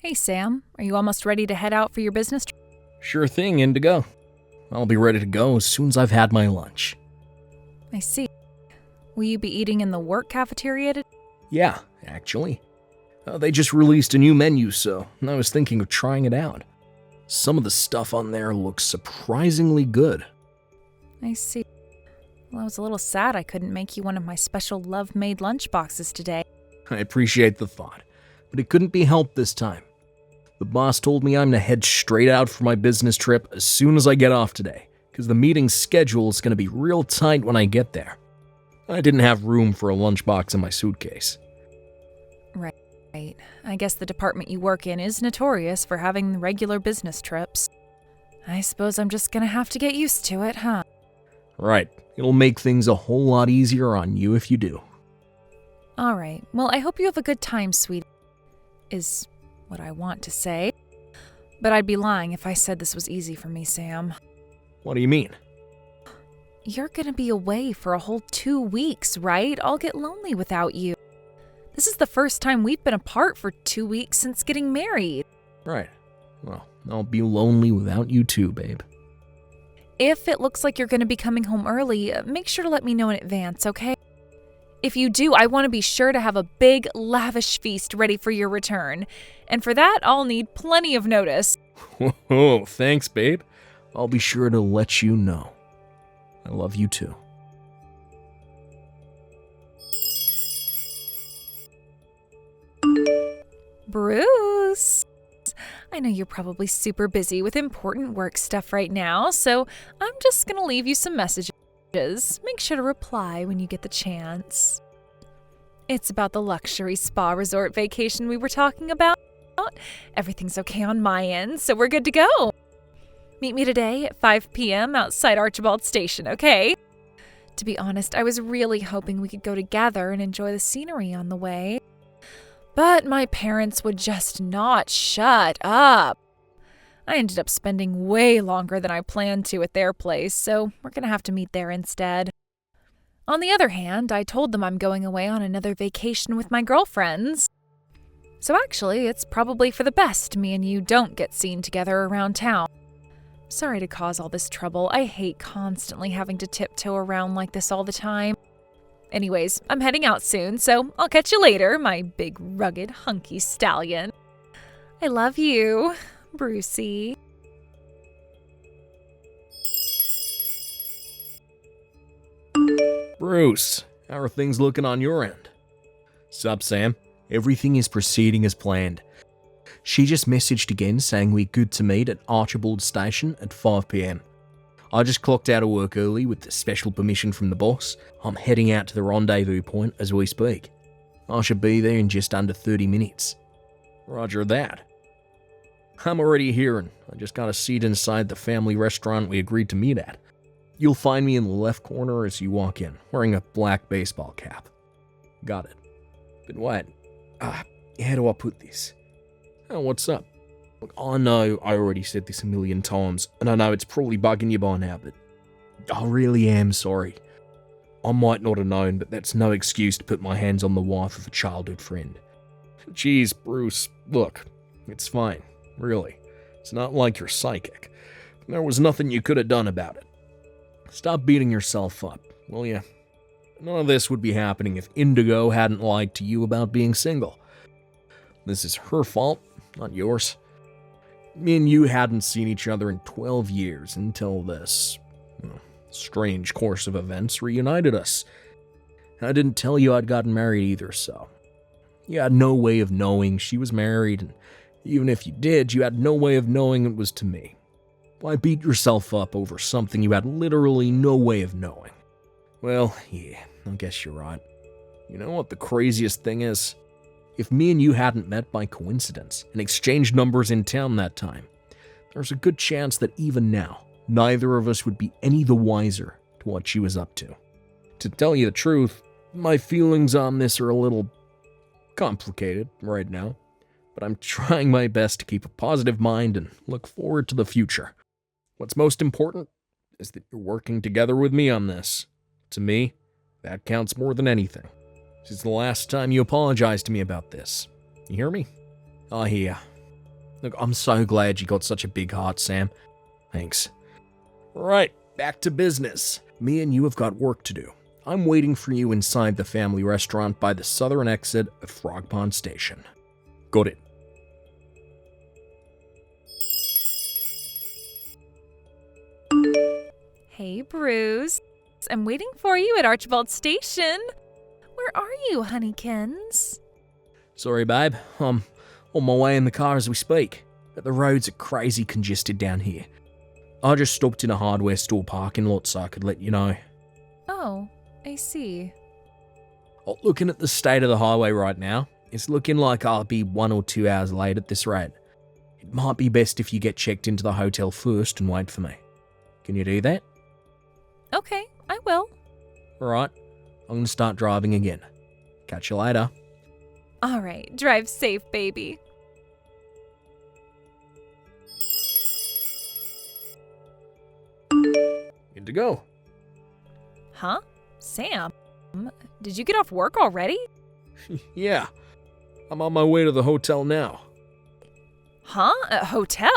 Hey Sam, are you almost ready to head out for your business trip? Sure thing, Indigo. I'll be ready to go as soon as I've had my lunch. I see. Will you be eating in the work cafeteria today? Yeah, actually. They just released a new menu, so I was thinking of trying it out. Some of the stuff on there looks surprisingly good. I see. Well, I was a little sad I couldn't make you one of my special love-made lunchboxes today. I appreciate the thought, but it couldn't be helped this time. The boss told me I'm to head straight out for my business trip as soon as I get off today, because the meeting's schedule is going to be real tight when I get there. I didn't have room for a lunchbox in my suitcase. Right. I guess the department you work in is notorious for having regular business trips. I suppose I'm just gonna have to get used to it, huh? Right. It'll make things a whole lot easier on you if you do. Alright, well, I hope you have a good time, sweetie. Is what I want to say. But I'd be lying if I said this was easy for me, Sam. What do you mean? You're gonna be away for a whole 2 weeks, right? I'll get lonely without you. This is the first time we've been apart for 2 weeks since getting married. Right. Well, I'll be lonely without you too, babe. If it looks like you're gonna be coming home early, make sure to let me know in advance, okay? If you do, I want to be sure to have a big, lavish feast ready for your return. And for that, I'll need plenty of notice. Whoa, thanks, babe. I'll be sure to let you know. I love you too. Bruce! I know you're probably super busy with important work stuff right now, so I'm just gonna leave you some messages. Make sure to reply when you get the chance. It's about the luxury spa resort vacation we were talking about. Everything's okay on my end, so we're good to go. Meet me today at 5 p.m. outside Archibald Station, okay? To be honest, I was really hoping we could go together and enjoy the scenery on the way. But my parents would just not shut up. I ended up spending way longer than I planned to at their place, so we're gonna have to meet there instead. On the other hand, I told them I'm going away on another vacation with my girlfriends. So actually, it's probably for the best me and you don't get seen together around town. Sorry to cause all this trouble. I hate constantly having to tiptoe around like this all the time. Anyways, I'm heading out soon, so I'll catch you later, my big, rugged, hunky stallion. I love you, Brucey. Bruce, how are things looking on your end? Sup, Sam? Everything is proceeding as planned. She just messaged again saying we're good to meet at Archibald Station at 5 p.m. I just clocked out of work early with the special permission from the boss. I'm heading out to the rendezvous point as we speak. I should be there in just under 30 minutes. Roger that. I'm already here and I just got a seat inside the family restaurant we agreed to meet at. You'll find me in the left corner as you walk in, wearing a black baseball cap. Got it. But wait, how do I put this? Oh, what's up? Look, I know I already said this a million times, and I know it's probably bugging you by now, but I really am sorry. I might not have known, but that's no excuse to put my hands on the wife of a childhood friend. Jeez, Bruce, look, it's fine, really. It's not like you're psychic. There was nothing you could have done about it. Stop beating yourself up, will you? None of this would be happening if Indigo hadn't lied to you about being single. This is her fault, not yours. Me and you hadn't seen each other in 12 years until this strange course of events reunited us. I didn't tell you I'd gotten married either, so you had no way of knowing she was married, and even if you did, you had no way of knowing it was to me. Why beat yourself up over something you had literally no way of knowing? Well, yeah, I guess you're right. You know what the craziest thing is? If me and you hadn't met by coincidence and exchanged numbers in town that time, there's a good chance that even now, neither of us would be any the wiser to what she was up to. To tell you the truth, my feelings on this are a little complicated right now, but I'm trying my best to keep a positive mind and look forward to the future. What's most important is that you're working together with me on this. To me, that counts more than anything. This is the last time you apologize to me about this. You hear me? Oh, yeah. Look, I'm so glad you got such a big heart, Sam. Thanks. Right, back to business. Me and you have got work to do. I'm waiting for you inside the family restaurant by the southern exit of Frog Pond Station. Got it. Hey, Bruce. I'm waiting for you at Archibald Station. Where are you, honeykins? Sorry, babe. I'm on my way in the car as we speak. But the roads are crazy congested down here. I just stopped in a hardware store parking lot so I could let you know. Oh, I see. Oh, looking at the state of the highway right now, it's looking like I'll be 1 or 2 hours late at this rate. It might be best if you get checked into the hotel first and wait for me. Can you do that? Okay, I will. Alright, I'm going to start driving again. Catch you later. All right, drive safe, baby. Good to go. Huh? Sam? Did you get off work already? Yeah, I'm on my way to the hotel now. Huh? A hotel?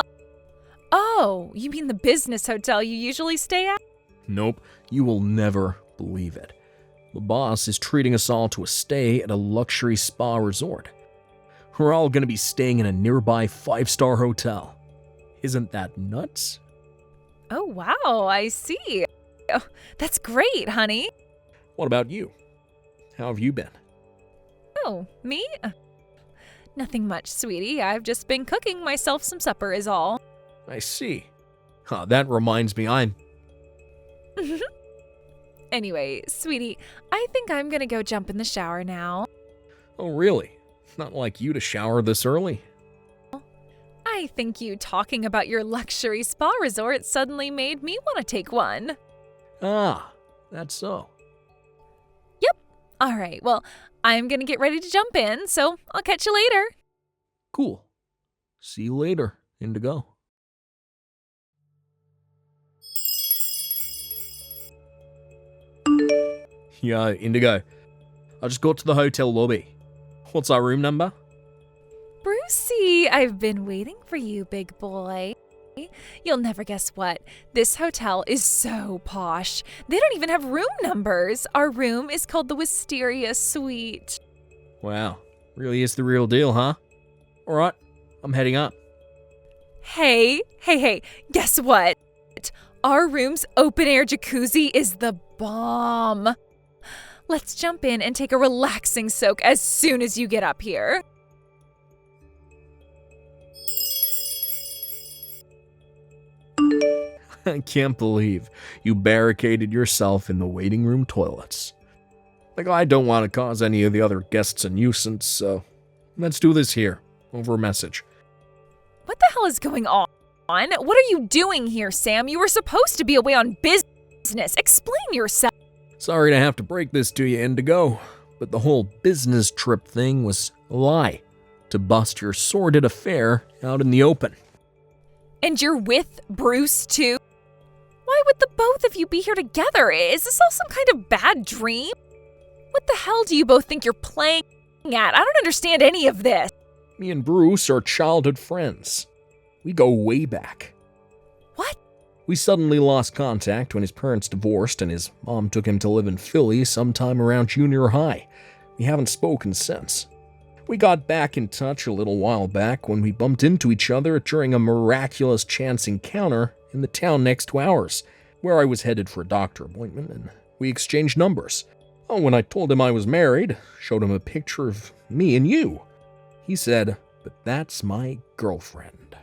Oh, you mean the business hotel you usually stay at? Nope, you will never believe it. The boss is treating us all to a stay at a luxury spa resort. We're all going to be staying in a nearby 5-star hotel. Isn't that nuts? Oh, wow, I see. Oh, that's great, honey. What about you? How have you been? Oh, me? Nothing much, sweetie. I've just been cooking myself some supper is all. I see. That reminds me, I'm... Anyway, sweetie, I think I'm gonna go jump in the shower now. Oh, really? Not like you to shower this early. I think you talking about your luxury spa resort suddenly made me want to take one. Ah, that's so. Yep. All right, well, I'm gonna get ready to jump in, so I'll catch you later. Cool. See you later, Indigo. Yeah, Indigo. I just got to the hotel lobby. What's our room number? Brucey, I've been waiting for you, big boy. You'll never guess what. This hotel is so posh. They don't even have room numbers. Our room is called the Wisteria Suite. Wow, really is the real deal, huh? Alright, I'm heading up. Hey, guess what? Our room's open-air jacuzzi is the bomb. Let's jump in and take a relaxing soak as soon as you get up here. I can't believe you barricaded yourself in the waiting room toilets. Like, I don't want to cause any of the other guests a nuisance, so let's do this here, over a message. What the hell is going on? What are you doing here, Sam? You were supposed to be away on business. Explain yourself. Sorry to have to break this to you, Indigo, but the whole business trip thing was a lie to bust your sordid affair out in the open. And you're with Bruce, too? Why would the both of you be here together? Is this all some kind of bad dream? What the hell do you both think you're playing at? I don't understand any of this. Me and Bruce are childhood friends. We go way back. What? We suddenly lost contact when his parents divorced and his mom took him to live in Philly sometime around junior high. We haven't spoken since. We got back in touch a little while back when we bumped into each other during a miraculous chance encounter in the town next to ours, where I was headed for a doctor appointment, and we exchanged numbers. Oh, when I told him I was married, showed him a picture of me and you. He said, "But that's my girlfriend."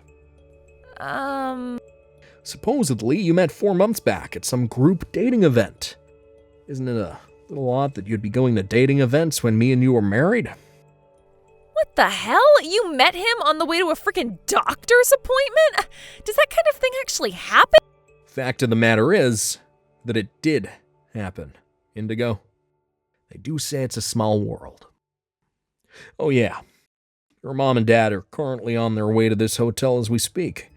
Supposedly, you met 4 months back at some group dating event. Isn't it a little odd that you'd be going to dating events when me and you were married? What the hell? You met him on the way to a freaking doctor's appointment? Does that kind of thing actually happen? Fact of the matter is that it did happen, Indigo. They do say it's a small world. Oh yeah, your mom and dad are currently on their way to this hotel as we speak.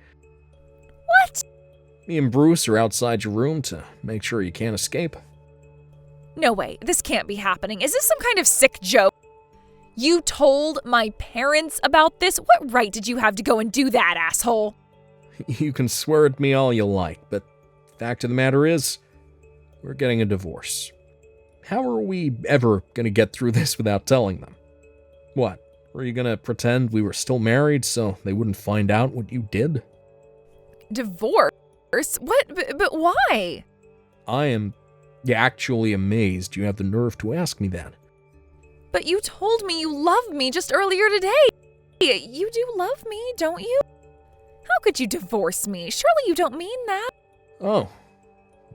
What? Me and Bruce are outside your room to make sure you can't escape. No way, this can't be happening. Is this some kind of sick joke? You told my parents about this? What right did you have to go and do that, asshole? You can swear at me all you like, but the fact of the matter is, we're getting a divorce. How are we ever gonna get through this without telling them? What, were you gonna pretend we were still married so they wouldn't find out what you did? Divorce? What? But why? I am actually amazed you have the nerve to ask me that. But you told me you loved me just earlier today. You do love me, don't you? How could you divorce me? Surely you don't mean that. Oh,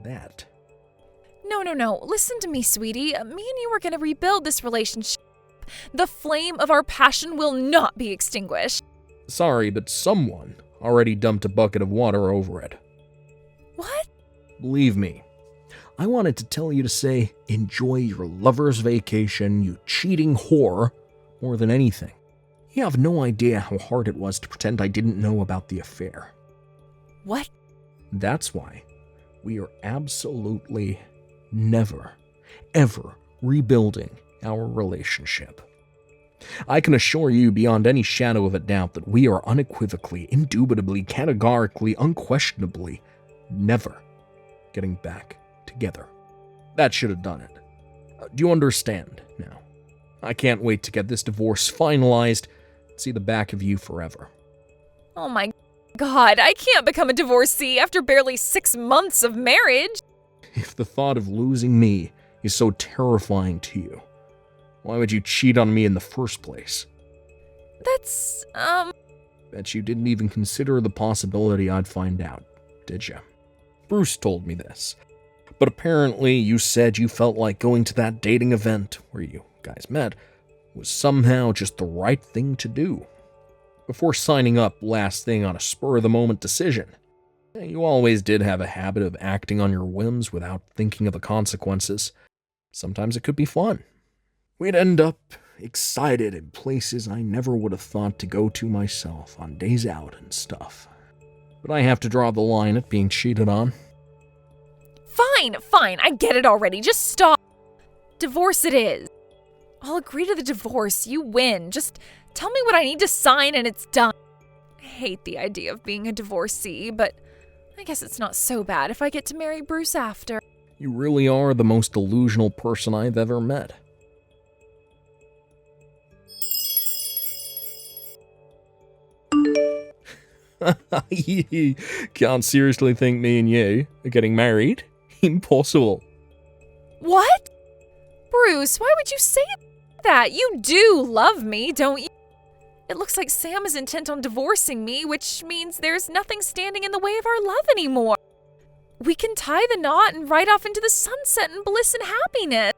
that. No. Listen to me, sweetie. Me and you are going to rebuild this relationship. The flame of our passion will not be extinguished. Sorry, but someone already dumped a bucket of water over it. What? Believe me, I wanted to tell you to say, enjoy your lover's vacation, you cheating whore, more than anything. You have no idea how hard it was to pretend I didn't know about the affair. What? That's why we are absolutely never, ever rebuilding our relationship. I can assure you beyond any shadow of a doubt that we are unequivocally, indubitably, categorically, unquestionably never getting back together. That should have done it. Do you understand now? I can't wait to get this divorce finalized and see the back of you forever. Oh my God, I can't become a divorcee after barely 6 months of marriage. If the thought of losing me is so terrifying to you, why would you cheat on me in the first place? That's, Bet you didn't even consider the possibility I'd find out, did you? Bruce told me this. But apparently you said you felt like going to that dating event where you guys met was somehow just the right thing to do. Before signing up last thing on a spur-of-the-moment decision. You always did have a habit of acting on your whims without thinking of the consequences. Sometimes it could be fun. We'd end up excited in places I never would have thought to go to myself on days out and stuff. But I have to draw the line at being cheated on. Fine, I get it already. Just stop. Divorce it is. I'll agree to the divorce. You win. Just tell me what I need to sign and it's done. I hate the idea of being a divorcee, but I guess it's not so bad if I get to marry Bruce after. You really are the most delusional person I've ever met. Can't seriously think me and you are getting married? Impossible. What? Bruce, why would you say that? You do love me, don't you? It looks like Sam is intent on divorcing me, which means there's nothing standing in the way of our love anymore. We can tie the knot and ride off into the sunset in bliss and happiness.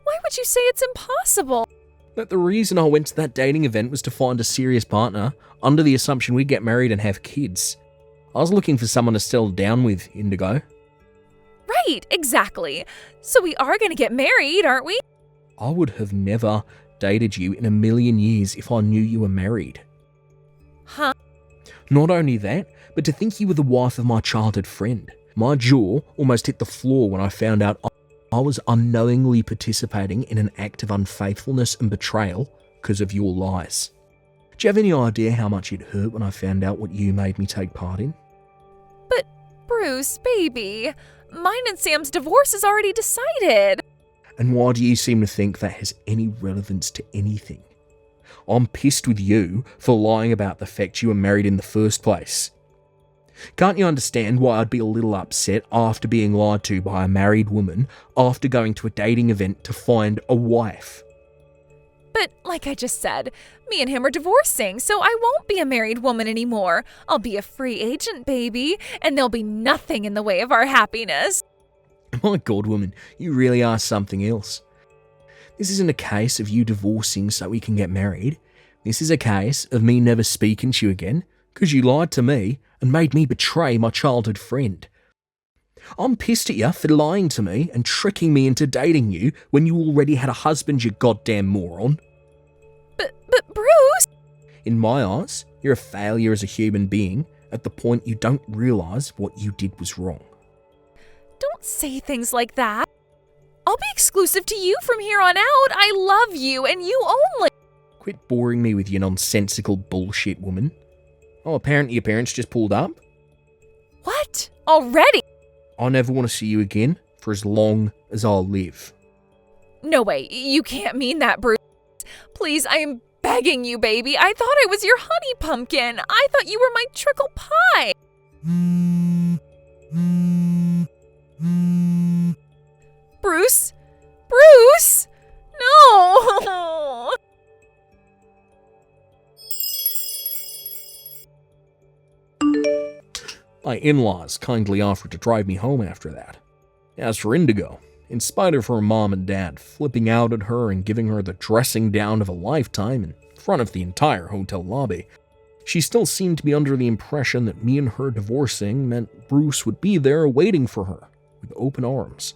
Why would you say it's impossible? That the reason I went to that dating event was to find a serious partner, under the assumption we'd get married and have kids. I was looking for someone to settle down with, Indigo. Right, exactly. So we are going to get married, aren't we? I would have never dated you in a million years if I knew you were married. Huh? Not only that, but to think you were the wife of my childhood friend. My jaw almost hit the floor when I found out I was unknowingly participating in an act of unfaithfulness and betrayal because of your lies. Do you have any idea how much it hurt when I found out what you made me take part in? But, Bruce, baby, mine and Sam's divorce is already decided. And why do you seem to think that has any relevance to anything? I'm pissed with you for lying about the fact you were married in the first place. Can't you understand why I'd be a little upset after being lied to by a married woman after going to a dating event to find a wife? But, like I just said, me and him are divorcing, so I won't be a married woman anymore. I'll be a free agent, baby, and there'll be nothing in the way of our happiness. My God, woman, you really are something else. This isn't a case of you divorcing so we can get married. This is a case of me never speaking to you again, because you lied to me and made me betray my childhood friend. I'm pissed at you for lying to me and tricking me into dating you when you already had a husband, you goddamn moron. But Bruce! In my eyes, you're a failure as a human being at the point you don't realise what you did was wrong. Don't say things like that. I'll be exclusive to you from here on out. I love you and you only. Quit boring me with your nonsensical bullshit, woman. Oh, apparently your parents just pulled up? What? Already? I never want to see you again for as long as I'll live. No way, you can't mean that, Bruce. Please, I am begging you, baby. I thought I was your honey pumpkin. I thought you were my trickle pie. Bruce? Bruce? No! My in-laws kindly offered to drive me home after that. As for Indigo, in spite of her mom and dad flipping out at her and giving her the dressing down of a lifetime in front of the entire hotel lobby, she still seemed to be under the impression that me and her divorcing meant Bruce would be there waiting for her with open arms.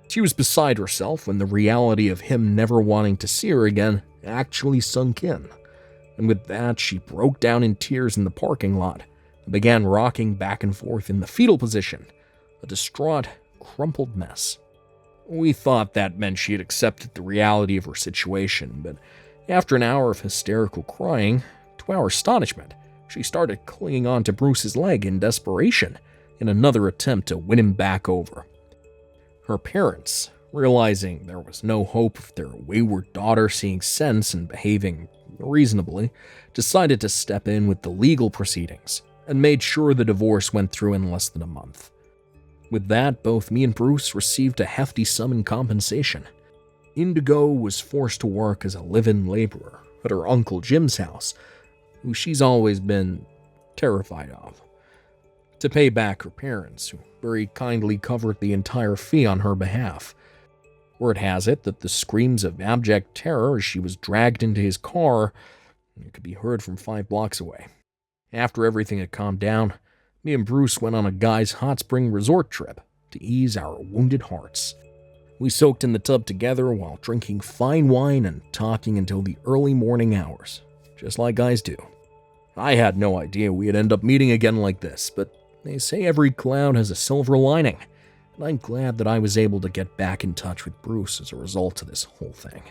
She was beside herself when the reality of him never wanting to see her again actually sunk in. And with that, she broke down in tears in the parking lot and began rocking back and forth in the fetal position, a distraught, crumpled mess. We thought that meant she had accepted the reality of her situation, but after an hour of hysterical crying, to our astonishment, she started clinging onto Bruce's leg in desperation in another attempt to win him back over. Her parents, realizing there was no hope of their wayward daughter seeing sense and behaving reasonably, decided to step in with the legal proceedings and made sure the divorce went through in less than a month. With that, both me and Bruce received a hefty sum in compensation. Indigo was forced to work as a live-in laborer at her Uncle Jim's house, who she's always been terrified of, to pay back her parents, who very kindly covered the entire fee on her behalf. Word has it that the screams of abject terror as she was dragged into his car could be heard from 5 blocks away. After everything had calmed down, me and Bruce went on a guy's hot spring resort trip to ease our wounded hearts. We soaked in the tub together while drinking fine wine and talking until the early morning hours, just like guys do. I had no idea we'd end up meeting again like this, but they say every cloud has a silver lining, and I'm glad that I was able to get back in touch with Bruce as a result of this whole thing.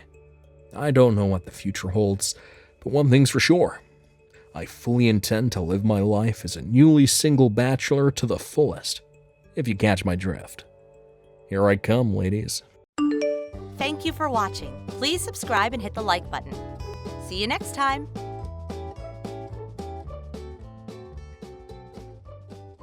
I don't know what the future holds, but one thing's for sure. I fully intend to live my life as a newly single bachelor to the fullest, if you catch my drift. Here I come, ladies. Thank you for watching. Please subscribe and hit the like button. See you next time.